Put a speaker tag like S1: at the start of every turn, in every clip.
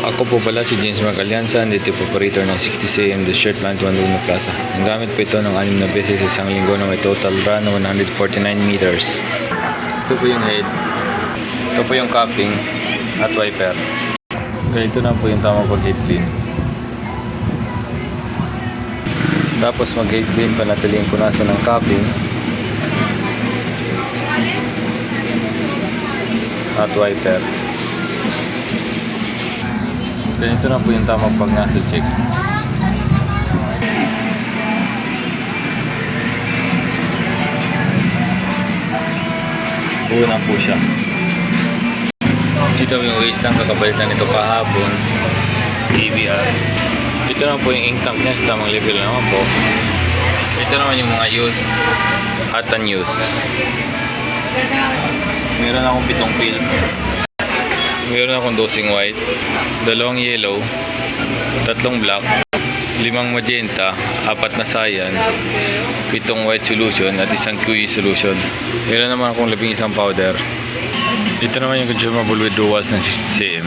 S1: Ako po pala si James Macalianza, dito po operator ng 60cm The Shirt Plant Luna Plaza. Ang gamit po ito ng 6 na beses sa isang linggo na may total run 149 meters. Ito po yung head. Ito po yung capping at wiper. Ganito na po yung tamang pag-head clean. Tapos mag-head clean, panatiliin punasan ng capping at wiper. Ganito na po yung tamang pag-nozzle check. Buo na po siya. Dito yung waste tank, kakabalitan nito kahapon. ABR. Ito na po yung ink tank niya sa tamang level naman po. Ito naman yung mga use at unused. Meron akong 7 fill. Meron akong dosing white, 2 yellow, 3 black, 5 magenta, 4 na cyan, 7 white solution at 1 QE solution. Meron naman akong 11 powder. Ito naman yung consumable withdrawals ng 60cm.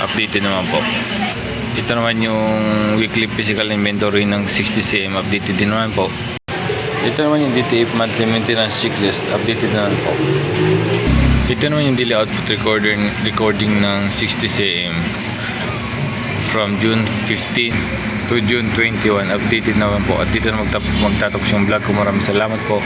S1: Updated naman po. Ito naman yung weekly physical inventory ng 60cm. Updated din naman po. Ito naman yung DTF monthly maintenance checklist. Updated naman po. Ito naman yung daily output recording ng 60cm from June 15 to June 21. Updated naman po. At dito na magtatapos yung vlog ko. Maraming salamat po.